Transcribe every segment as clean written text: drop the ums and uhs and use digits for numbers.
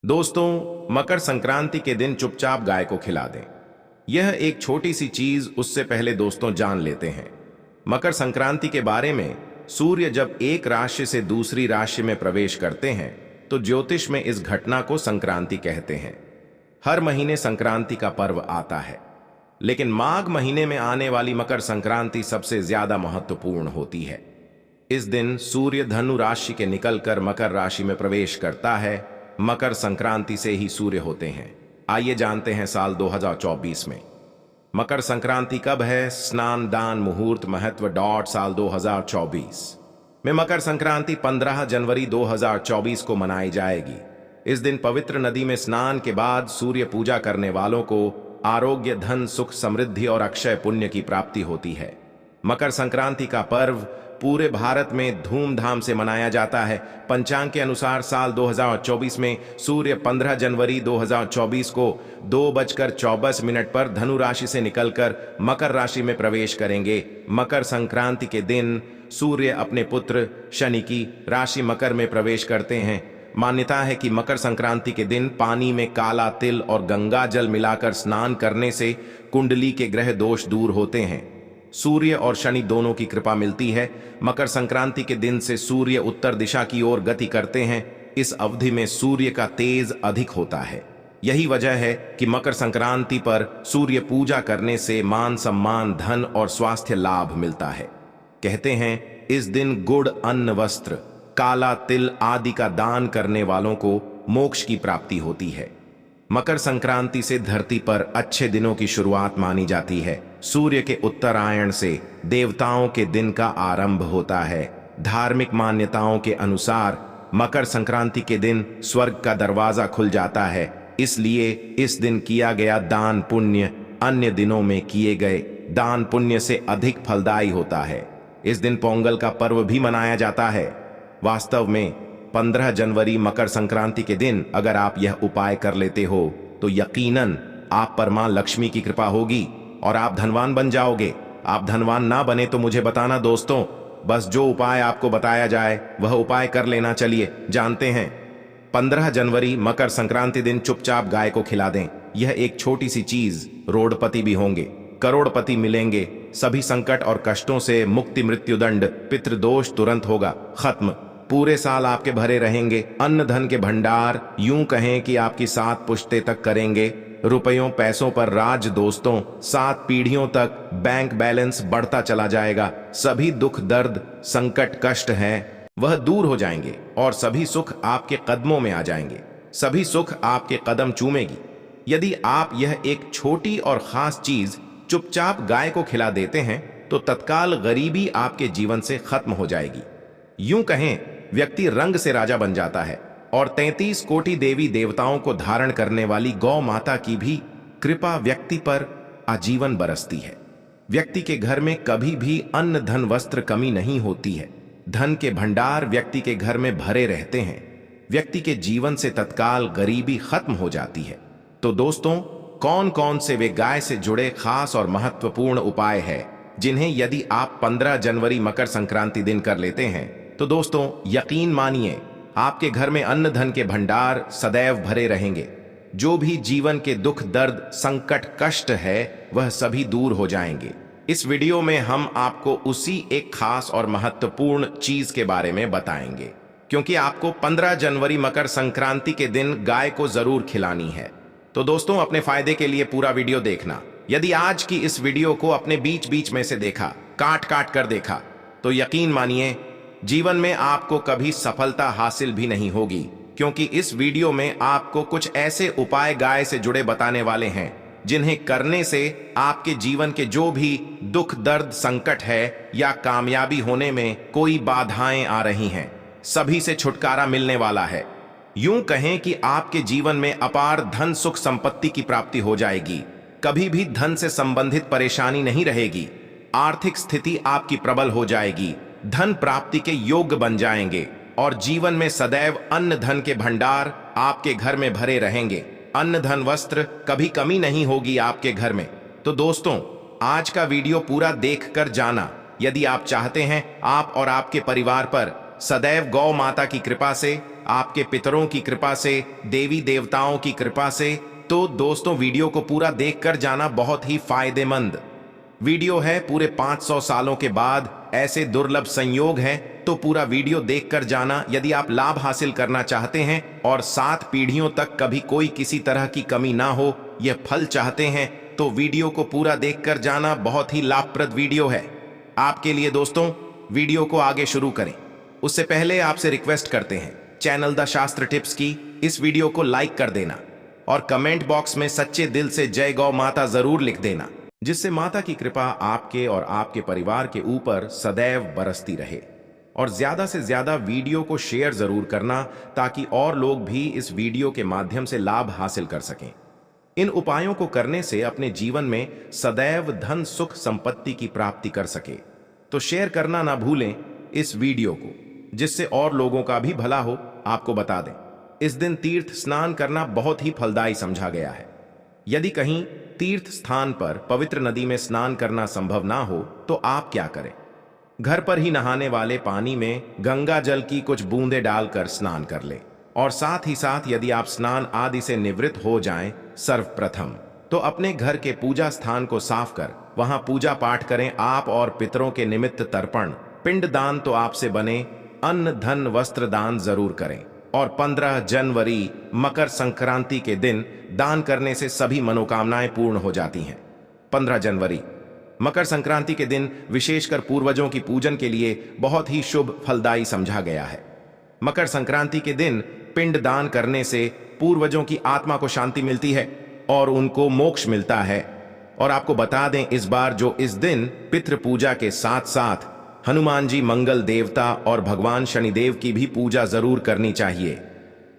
दोस्तों, मकर संक्रांति के दिन चुपचाप गाय को खिला दें। यह एक छोटी सी चीज, उससे पहले दोस्तों जान लेते हैं मकर संक्रांति के बारे में। सूर्य जब एक राशि से दूसरी राशि में प्रवेश करते हैं तो ज्योतिष में इस घटना को संक्रांति कहते हैं। हर महीने संक्रांति का पर्व आता है, लेकिन माघ महीने में आने वाली मकर संक्रांति सबसे ज्यादा महत्वपूर्ण होती है। इस दिन सूर्य धनु राशि के निकलकर मकर राशि में प्रवेश करता है। मकर संक्रांति से ही सूर्य होते हैं। आइए जानते हैं साल 2024 में मकर संक्रांति कब है। स्नान, दान, मुहूर्त, महत्व साल 2024 में मकर संक्रांति 15 जनवरी 2024 को मनाई जाएगी। इस दिन पवित्र नदी में स्नान के बाद सूर्य पूजा करने वालों को आरोग्य, धन, सुख, समृद्धि और अक्षय पुण्य की प्राप्ति होती है। मकर संक्रांति का पर्व पूरे भारत में धूमधाम से मनाया जाता है। पंचांग के अनुसार साल 2024 में सूर्य 15 जनवरी 2024 को 2:24 पर धनु राशि से निकलकर मकर राशि में प्रवेश करेंगे। मकर संक्रांति के दिन सूर्य अपने पुत्र शनि की राशि मकर में प्रवेश करते हैं। मान्यता है कि मकर संक्रांति के दिन पानी में काला तिल और गंगा जल मिलाकर स्नान करने से कुंडली के ग्रह दोष दूर होते हैं। सूर्य और शनि दोनों की कृपा मिलती है। मकर संक्रांति के दिन से सूर्य उत्तर दिशा की ओर गति करते हैं। इस अवधि में सूर्य का तेज अधिक होता है। यही वजह है कि मकर संक्रांति पर सूर्य पूजा करने से मान सम्मान, धन और स्वास्थ्य लाभ मिलता है। कहते हैं इस दिन गुड़, अन्न, वस्त्र, काला तिल आदि का दान करने वालों को मोक्ष की प्राप्ति होती है। मकर संक्रांति से धरती पर अच्छे दिनों की शुरुआत मानी जाती है। सूर्य के उत्तरायण से देवताओं के दिन का आरंभ होता है। धार्मिक मान्यताओं के अनुसार मकर संक्रांति के दिन स्वर्ग का दरवाजा खुल जाता है। इसलिए इस दिन किया गया दान पुण्य अन्य दिनों में किए गए दान पुण्य से अधिक फलदायी होता है। इस दिन पोंगल का पर्व भी मनाया जाता है। वास्तव में 15 जनवरी मकर संक्रांति के दिन अगर आप यह उपाय कर लेते हो तो यकीनन आप पर मां लक्ष्मी की कृपा होगी और आप धनवान बन जाओगे। आप धनवान ना बने तो मुझे बताना दोस्तों, बस जो उपाय आपको बताया जाए वह उपाय कर लेना। चलिए जानते हैं। 15 जनवरी मकर संक्रांति दिन चुपचाप गाय को खिला दें। यह एक छोटी सी चीज, रोडपति भी होंगे, करोड़पति मिलेंगे। सभी संकट और कष्टों से मुक्ति, मृत्युदंड, पितृदोष तुरंत होगा खत्म। पूरे साल आपके भरे रहेंगे। अन्न धन के भंडार यूं कहें कि आपकी 7 पुश्ते तक करेंगे। रुपयों पैसों पर राज दोस्तों, 7 पीढ़ियों तक बैंक बैलेंस बढ़ता चला जाएगा। सभी दुख, दर्द, संकट, कष्ट हैं वह दूर हो जाएंगे और सभी सुख आपके कदमों में आ जाएंगे। सभी सुख आपके कदम चूमेगी। यदि आप यह एक छोटी और खास चीज चुपचाप गाय को खिला देते हैं तो तत्काल गरीबी आपके जीवन से खत्म हो जाएगी। यूं कहें व्यक्ति रंग से राजा बन जाता है और 33 कोटि देवी देवताओं को धारण करने वाली गौ माता की भी कृपा व्यक्ति पर आजीवन बरसती है। व्यक्ति के घर में कभी भी अन्न, धन, वस्त्र कमी नहीं होती है। धन के भंडार व्यक्ति के घर में भरे रहते हैं। व्यक्ति के जीवन से तत्काल गरीबी खत्म हो जाती है। तो दोस्तों, कौन कौन से वे गाय से जुड़े खास और महत्वपूर्ण उपाय है जिन्हें यदि आप 15 जनवरी मकर संक्रांति दिन कर लेते हैं तो दोस्तों यकीन मानिए आपके घर में अन्न धन के भंडार सदैव भरे रहेंगे। जो भी जीवन के दुख, दर्द, संकट, कष्ट है वह सभी दूर हो जाएंगे। इस वीडियो में हम आपको उसी एक खास और महत्वपूर्ण चीज के बारे में बताएंगे, क्योंकि आपको 15 जनवरी मकर संक्रांति के दिन गाय को जरूर खिलानी है। तो दोस्तों अपने फायदे के लिए पूरा वीडियो देखना। यदि आज की इस वीडियो को अपने बीच बीच में से देखा, काट काट कर देखा, तो यकीन मानिए जीवन में आपको कभी सफलता हासिल भी नहीं होगी, क्योंकि इस वीडियो में आपको कुछ ऐसे उपाय गाय से जुड़े बताने वाले हैं जिन्हें करने से आपके जीवन के जो भी दुख, दर्द, संकट है या कामयाबी होने में कोई बाधाएं आ रही हैं, सभी से छुटकारा मिलने वाला है। यूं कहें कि आपके जीवन में अपार धन, सुख, संपत्ति की प्राप्ति हो जाएगी। कभी भी धन से संबंधित परेशानी नहीं रहेगी। आर्थिक स्थिति आपकी प्रबल हो जाएगी। धन प्राप्ति के योग्य बन जाएंगे और जीवन में सदैव अन्न धन के भंडार आपके घर में भरे रहेंगे। अन्न धन वस्त्र कभी कमी नहीं होगी आपके घर में। तो दोस्तों आज का वीडियो पूरा देखकर जाना। यदि आप चाहते हैं आप और आपके परिवार पर सदैव गौ माता की कृपा से आपके पितरों की कृपा से, देवी देवताओं की कृपा से। तो दोस्तों, वीडियो को पूरा देखकर जाना बहुत ही फायदेमंद वीडियो है। पूरे 500 सालों के बाद ऐसे दुर्लभ संयोग हैं, तो पूरा वीडियो देखकर जाना यदि आप लाभ हासिल करना चाहते हैं और 7 पीढ़ियों तक कभी कोई किसी तरह की कमी ना हो, यह फल चाहते हैं, तो वीडियो को पूरा देखकर जाना बहुत ही लाभप्रद वीडियो है आपके लिए। दोस्तों, वीडियो को आगे शुरू करें उससे पहले आपसे रिक्वेस्ट करते हैं, चैनल द शास्त्र टिप्स की इस वीडियो को लाइक कर देना और कमेंट बॉक्स में सच्चे दिल से जय गौ माता जरूर लिख देना, जिससे माता की कृपा आपके और आपके परिवार के ऊपर सदैव बरसती रहे। और ज्यादा से ज्यादा वीडियो को शेयर जरूर करना, ताकि और लोग भी इस वीडियो के माध्यम से लाभ हासिल कर सकें। इन उपायों को करने से अपने जीवन में सदैव धन सुख संपत्ति की प्राप्ति कर सके। तो शेयर करना ना भूलें इस वीडियो को, जिससे और लोगों का भी भला हो। आपको बता दें, इस दिन तीर्थ स्नान करना बहुत ही फलदायी समझा गया है। यदि कहीं तीर्थ स्थान पर पवित्र नदी में स्नान करना संभव ना हो, तो आप क्या करें, घर पर ही नहाने वाले पानी में गंगा जल की कुछ बूंदें डालकर स्नान कर लें। और साथ ही साथ यदि आप स्नान आदि से निवृत्त हो जाएं, सर्वप्रथम तो अपने घर के पूजा स्थान को साफ कर वहां पूजा पाठ करें। आप और पितरों के निमित्त तर्पण, पिंड दान तो आपसे बने, अन्न धन वस्त्र दान जरूर करें। और 15 जनवरी मकर संक्रांति के दिन दान करने से सभी मनोकामनाएं पूर्ण हो जाती हैं। 15 जनवरी मकर संक्रांति के दिन विशेषकर पूर्वजों की पूजन के लिए बहुत ही शुभ फलदायी समझा गया है। मकर संक्रांति के दिन पिंड दान करने से पूर्वजों की आत्मा को शांति मिलती है और उनको मोक्ष मिलता है। और आपको बता दें, इस बार जो इस दिन पितृ पूजा के साथ साथ हनुमान जी मंगल देवता और भगवान शनिदेव की भी पूजा जरूर करनी चाहिए।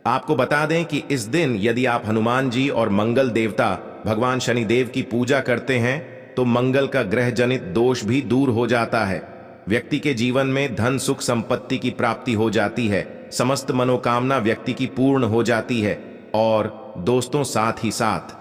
आपको बता दें कि इस दिन यदि आप हनुमान जी और मंगल देवता भगवान शनिदेव की पूजा करते हैं, तो मंगल का ग्रह जनित दोष भी दूर हो जाता है। व्यक्ति के जीवन में धन सुख संपत्ति की प्राप्ति हो जाती है, समस्त मनोकामना व्यक्ति की पूर्ण हो जाती है। और दोस्तों, साथ ही साथ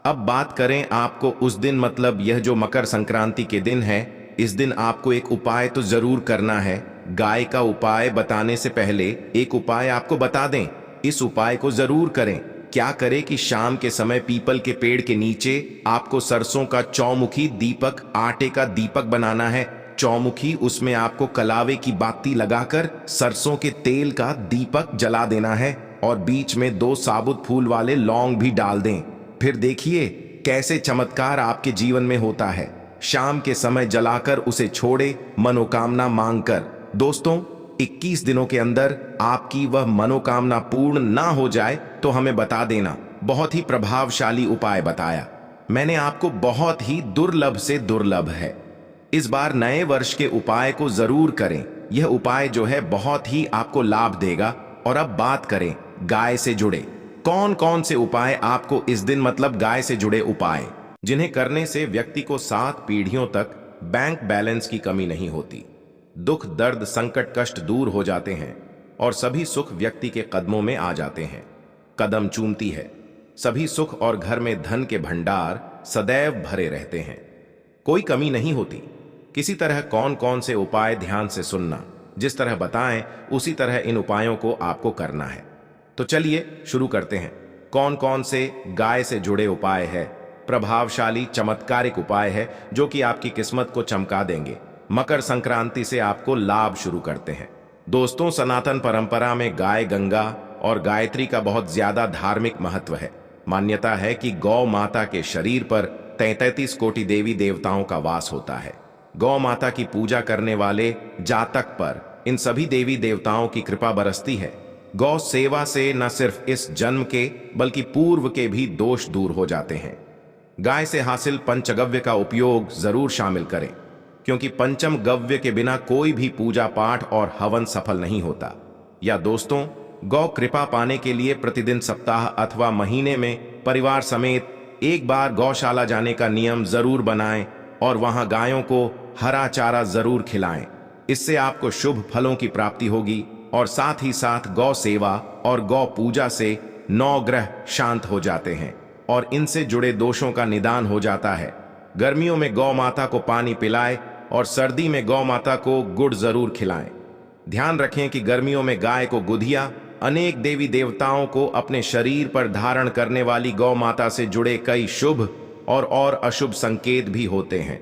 अब बात करें आपको उस दिन, मतलब यह जो मकर संक्रांति के दिन है, इस दिन आपको एक उपाय तो जरूर करना है। गाय का उपाय बताने से पहले एक उपाय आपको बता दें, इस उपाय को जरूर करें। क्या करें कि शाम के समय पीपल के पेड़ के नीचे आपको सरसों का चौमुखी दीपक, आटे का दीपक बनाना है। चौमुखी, उसमें आपको कलावे की बाती लगाकर सरसों के तेल का दीपक जला देना है और बीच में 2 साबुत फूल वाले लौंग भी डाल दें। फिर देखिए कैसे चमत्कार आपके जीवन में होता है। शाम के समय जलाकर उसे छोड़े, मनोकामना मांगकर। दोस्तों, 21 दिनों के अंदर आपकी वह मनोकामना पूर्ण ना हो जाए तो हमें बता देना। बहुत ही प्रभावशाली उपाय बताया मैंने आपको, बहुत ही दुर्लभ से दुर्लभ है। इस बार नए वर्ष के उपाय को जरूर करें। यह उपाय जो है बहुत ही आपको लाभ देगा। और अब बात करें गाय से जुड़े कौन कौन से उपाय आपको इस दिन, मतलब गाय से जुड़े उपाय, जिन्हें करने से व्यक्ति को 7 पीढ़ियों तक बैंक बैलेंस की कमी नहीं होती, दुख दर्द संकट कष्ट दूर हो जाते हैं और सभी सुख व्यक्ति के कदमों में आ जाते हैं। कदम चूमती है सभी सुख और घर में धन के भंडार सदैव भरे रहते हैं, कोई कमी नहीं होती। किसी तरह कौन कौन से उपाय ध्यान से सुनना, जिस तरह बताएं उसी तरह इन उपायों को आपको करना है। तो चलिए शुरू करते हैं। कौन कौन से गाय से जुड़े उपाय है, प्रभावशाली चमत्कारिक उपाय है जो कि आपकी किस्मत को चमका देंगे। मकर संक्रांति से आपको लाभ शुरू करते हैं। दोस्तों, सनातन परंपरा में गाय, गंगा और गायत्री का बहुत ज्यादा धार्मिक महत्व है। मान्यता है कि गौ माता के शरीर पर 33 कोटि देवी देवताओं का वास होता है। गौ माता की पूजा करने वाले जातक पर इन सभी देवी देवताओं की कृपा बरसती है। गौ सेवा से न सिर्फ इस जन्म के बल्कि पूर्व के भी दोष दूर हो जाते हैं। गाय से हासिल पंचगव्य का उपयोग जरूर शामिल करें, क्योंकि पंचम गव्य के बिना कोई भी पूजा पाठ और हवन सफल नहीं होता। या दोस्तों, गौ कृपा पाने के लिए प्रतिदिन, सप्ताह अथवा महीने में परिवार समेत एक बार गौशाला जाने का नियम जरूर बनाएं और वहां गायों को हरा चारा जरूर खिलाएं। इससे आपको शुभ फलों की प्राप्ति होगी और साथ ही साथ गौ सेवा और गौ पूजा से 9 ग्रह शांत हो जाते हैं और इनसे जुड़े दोषों का निदान हो जाता है। गर्मियों में गौ माता को पानी पिलाएं और सर्दी में गौ माता को गुड़ जरूर खिलाएं। ध्यान रखें कि गर्मियों में गाय को गुधिया अनेक देवी देवताओं को अपने शरीर पर धारण करने वाली गौ माता से जुड़े कई शुभ और अशुभ संकेत भी होते हैं।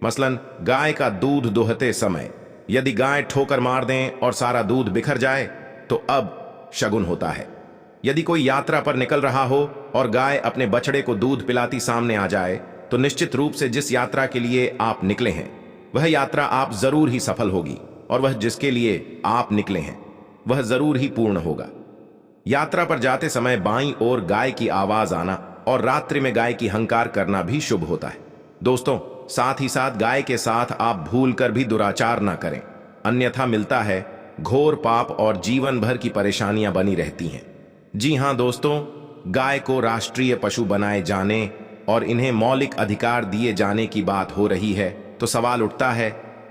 मसलन गाय का दूध दुहते समय यदि गाय ठोकर मार दें और सारा दूध बिखर जाए तो अब शगुन होता है। यदि कोई यात्रा पर निकल रहा हो और गाय अपने बछड़े को दूध पिलाती सामने आ जाए तो निश्चित रूप से जिस यात्रा के लिए आप निकले हैं वह यात्रा आप जरूर ही सफल होगी और वह जिसके लिए आप निकले हैं वह जरूर ही पूर्ण होगा। यात्रा पर जाते समय बाईं ओर गाय की आवाज आना और रात्रि में गाय की हंकार करना भी शुभ होता है। दोस्तों, साथ ही साथ गाय के साथ आप भूलकर भी दुराचार ना करें, अन्यथा मिलता है घोर पाप और जीवन भर की परेशानियां बनी रहती हैं। जी हां दोस्तों, गाय को राष्ट्रीय पशु बनाए जाने और इन्हें मौलिक अधिकार दिए जाने की बात हो रही है तो सवाल उठता है,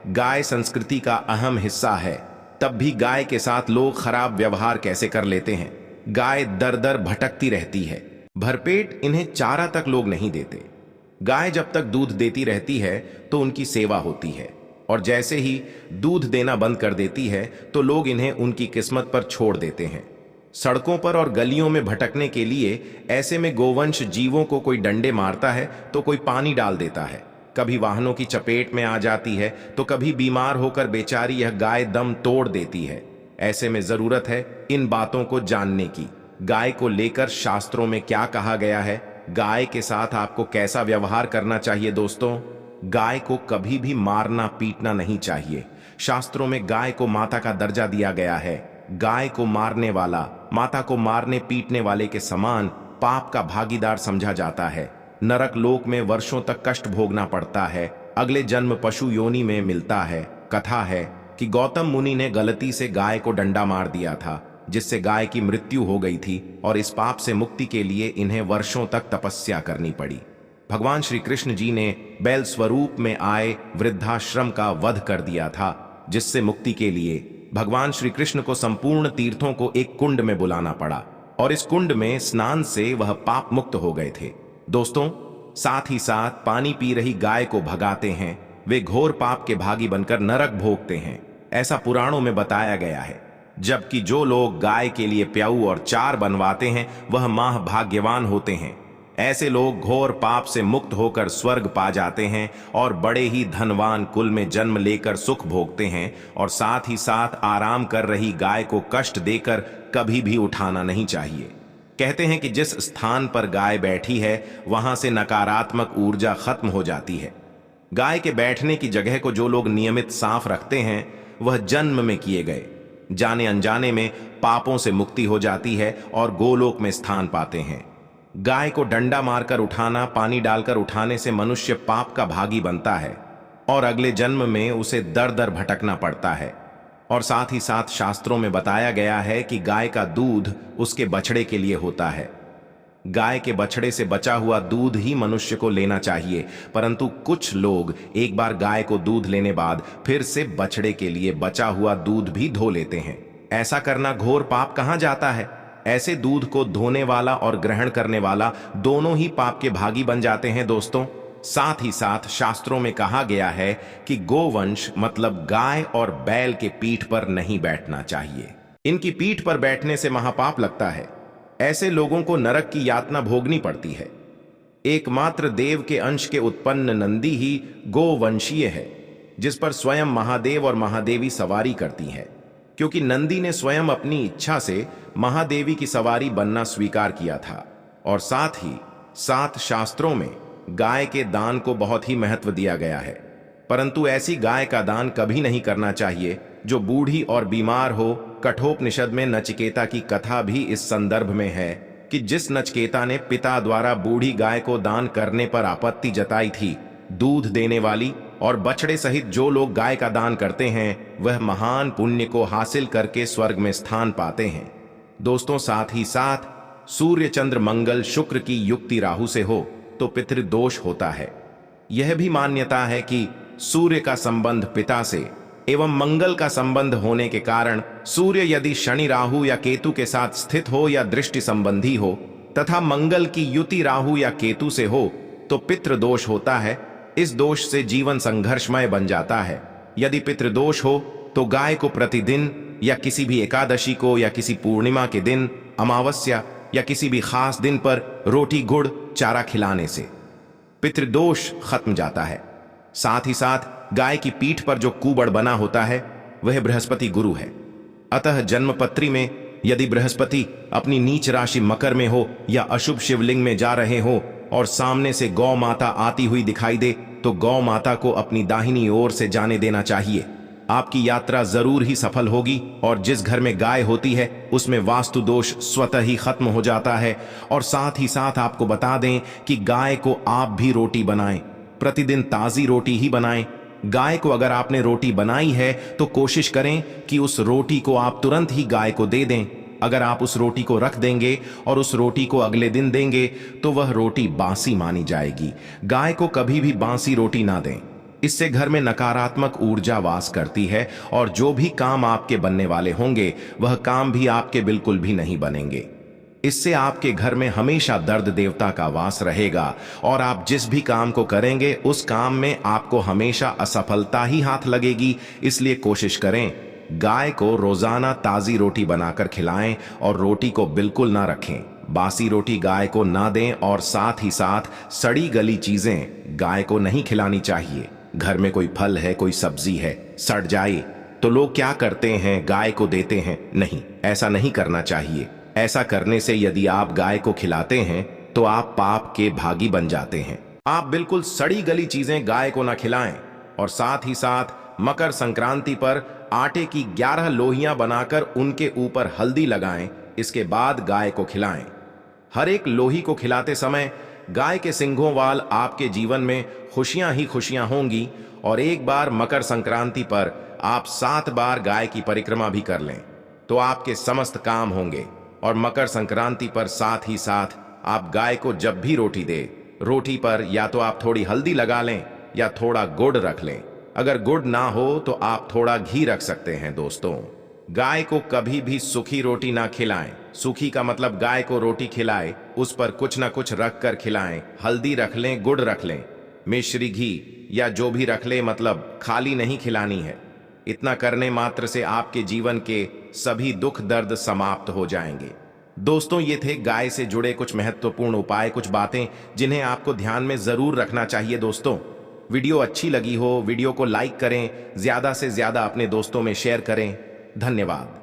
गाय संस्कृति का अहम हिस्सा है, तब भी गाय के साथ लोग खराब व्यवहार कैसे कर लेते हैं। गाय दर दर भटकती रहती है, भरपेट इन्हें चारा तक लोग नहीं देते। गाय जब तक दूध देती रहती है तो उनकी सेवा होती है और जैसे ही दूध देना बंद कर देती है तो लोग इन्हें उनकी किस्मत पर छोड़ देते हैं। सड़कों पर और गलियों में भटकने के लिए ऐसे में गोवंश जीवों को कोई डंडे मारता है तो कोई पानी डाल देता है, कभी वाहनों की चपेट में आ जाती है तो कभी बीमार होकर बेचारी यह गाय दम तोड़ देती है। ऐसे में जरूरत है इन बातों को जानने की। गाय को लेकर शास्त्रों में क्या कहा गया है, गाय के साथ आपको कैसा व्यवहार करना चाहिए। दोस्तों, गाय को कभी भी मारना पीटना नहीं चाहिए। शास्त्रों में गाय को माता का दर्जा दिया गया है। गाय को मारने वाला माता को मारने पीटने वाले के समान पाप का भागीदार समझा जाता है। नरक लोक में वर्षों तक कष्ट भोगना पड़ता है, अगले जन्म पशु योनि में मिलता है। कथा है कि गौतम मुनि ने गलती से गाय को डंडा मार दिया था जिससे गाय की मृत्यु हो गई थी और इस पाप से मुक्ति के लिए इन्हें वर्षों तक तपस्या करनी पड़ी। भगवान श्री कृष्ण जी ने बैल स्वरूप में आए वृद्धाश्रम का वध कर दिया था, जिससे मुक्ति के लिए भगवान श्री कृष्ण को संपूर्ण तीर्थों को एक कुंड में बुलाना पड़ा और इस कुंड में स्नान से वह पाप मुक्त हो गए थे। दोस्तों, साथ ही साथ पानी पी रही गाय को भगाते हैं, वे घोर पाप के भागी बनकर नरक भोगते हैं, ऐसा पुराणों में बताया गया है। जबकि जो लोग गाय के लिए प्याऊ और चार बनवाते हैं वह माह भाग्यवान होते हैं। ऐसे लोग घोर पाप से मुक्त होकर स्वर्ग पा जाते हैं और बड़े ही धनवान कुल में जन्म लेकर सुख भोगते हैं। और साथ ही साथ आराम कर रही गाय को कष्ट देकर कभी भी उठाना नहीं चाहिए। कहते हैं कि जिस स्थान पर गाय बैठी है वहां से नकारात्मक ऊर्जा खत्म हो जाती है। गाय के बैठने की जगह को जो लोग नियमित साफ रखते हैं वह जन्म में किए गए जाने अनजाने में पापों से मुक्ति हो जाती है और गोलोक में स्थान पाते हैं। गाय को डंडा मारकर उठाना, पानी डालकर उठाने से मनुष्य पाप का भागी बनता है और अगले जन्म में उसे दर दर भटकना पड़ता है। और साथ ही साथ शास्त्रों में बताया गया है कि गाय का दूध उसके बछड़े के लिए होता है। गाय के बछड़े से बचा हुआ दूध ही मनुष्य को लेना चाहिए, परंतु कुछ लोग एक बार गाय को दूध लेने बाद फिर से बछड़े के लिए बचा हुआ दूध भी धो लेते हैं। ऐसा करना घोर पाप कहाँ जाता है। ऐसे दूध को धोने वाला और ग्रहण करने वाला दोनों ही पाप के भागी बन जाते हैं। दोस्तों, साथ ही साथ शास्त्रों में कहा गया है कि गोवंश मतलब गाय और बैल के पीठ पर नहीं बैठना चाहिए। इनकी पीठ पर बैठने से महापाप लगता है। ऐसे लोगों को नरक की यातना भोगनी पड़ती है। एकमात्र देव के अंश के उत्पन्न नंदी ही गोवंशीय है, जिस पर स्वयं महादेव और महादेवी सवारी करती हैं, क्योंकि नंदी ने स्वयं अपनी इच्छा से महादेवी की सवारी बनना स्वीकार किया था। और साथ ही साथ शास्त्रों में गाय के दान को बहुत ही महत्व दिया गया है, परंतु ऐसी गाय का दान कभी नहीं करना चाहिए जो बूढ़ी और बीमार हो। कठोपनिषद में नचिकेता की कथा भी इस संदर्भ में है कि जिस नचिकेता ने पिता द्वारा बूढ़ी गाय को दान करने पर आपत्ति जताई थी, दूध देने वाली और बछड़े सहित जो लोग गाय का दान करते हैं वह महान पुण्य को हासिल करके स्वर्ग में स्थान पाते हैं। दोस्तों, साथ ही साथ सूर्य चंद्र मंगल शुक्र की युक्ति राहु से हो तो पितृदोष होता है। यह भी मान्यता है कि सूर्य का संबंध पिता से एवं मंगल का संबंध होने के कारण सूर्य यदि शनि राहु या केतु के साथ स्थित हो या दृष्टि संबंधी हो तथा मंगल की युति राहु या केतु से हो तो पितृदोष होता है। इस दोष से जीवन संघर्षमय बन जाता है। यदि पितृदोष हो तो गाय को प्रतिदिन या किसी भी एकादशी को या किसी पूर्णिमा के दिन, अमावस्या या किसी भी खास दिन पर रोटी गुड़ चारा खिलाने से पितृदोष खत्म जाता है। साथ ही साथ गाय की पीठ पर जो कुबड़ बना होता है वह बृहस्पति गुरु है। अतः जन्मपत्री में यदि बृहस्पति अपनी नीच राशि मकर में हो या अशुभ शिवलिंग में जा रहे हो और सामने से गौ माता आती हुई दिखाई दे तो गौ माता को अपनी दाहिनी ओर से जाने देना चाहिए। आपकी यात्रा जरूर ही सफल होगी और जिस घर में गाय होती है उसमें वास्तु दोष स्वतः ही खत्म हो जाता है। और साथ ही साथ आपको बता दें कि गाय को आप भी रोटी बनाएं, प्रतिदिन ताजी रोटी ही बनाएं। गाय को अगर आपने रोटी बनाई है तो कोशिश करें कि उस रोटी को आप तुरंत ही गाय को दे दें। अगर आप उस रोटी को रख देंगे और उस रोटी को अगले दिन देंगे तो वह रोटी बासी मानी जाएगी। गाय को कभी भी बासी रोटी ना दें, इससे घर में नकारात्मक ऊर्जा वास करती है और जो भी काम आपके बनने वाले होंगे वह काम भी आपके बिल्कुल भी नहीं बनेंगे। इससे आपके घर में हमेशा दर्द देवता का वास रहेगा और आप जिस भी काम को करेंगे उस काम में आपको हमेशा असफलता ही हाथ लगेगी। इसलिए कोशिश करें गाय को रोजाना ताजी रोटी बनाकर खिलाएं और रोटी को बिल्कुल ना रखें। बासी रोटी गाय को ना दें और साथ ही साथ सड़ी गली चीजें गाय को नहीं खिलानी चाहिए। घर में कोई फल है, कोई सब्जी है, सड़ जाए तो लोग क्या करते हैं, गाय को देते हैं। नहीं, ऐसा नहीं करना चाहिए। ऐसा करने से यदि आप गाय को खिलाते हैं तो आप पाप के भागी बन जाते हैं। आप बिल्कुल सड़ी गली चीजें गाय को ना खिलाएं। और साथ ही साथ मकर संक्रांति पर आटे की 11 लोहियां बनाकर उनके ऊपर हल्दी लगाएं। इसके बाद गाय को खिलाएं। हर एक लोही को खिलाते समय गाय के सिंघों वाल आपके जीवन में खुशियां ही खुशियां होंगी। और एक बार मकर संक्रांति पर आप 7 बार गाय की परिक्रमा भी कर लें तो आपके समस्त काम होंगे। और मकर संक्रांति पर साथ ही साथ आप गाय को जब भी रोटी दे, रोटी पर या तो आप थोड़ी हल्दी लगा लें या थोड़ा गुड़ रख लें। अगर गुड़ ना हो तो आप थोड़ा घी रख सकते हैं। दोस्तों, गाय को कभी भी सूखी रोटी ना खिलाएं। सूखी का मतलब गाय को रोटी खिलाए उस पर कुछ ना कुछ रख कर खिलाएं। हल्दी रख लें, गुड़ रख लें, मिश्री घी या जो भी रख लें, मतलब खाली नहीं खिलानी है। इतना करने मात्र से आपके जीवन के सभी दुख दर्द समाप्त हो जाएंगे। दोस्तों, ये थे गाय से जुड़े कुछ महत्वपूर्ण उपाय, कुछ बातें जिन्हें आपको ध्यान में जरूर रखना चाहिए। दोस्तों, वीडियो अच्छी लगी हो वीडियो को लाइक करें, ज्यादा से ज्यादा अपने दोस्तों में शेयर करें। धन्यवाद।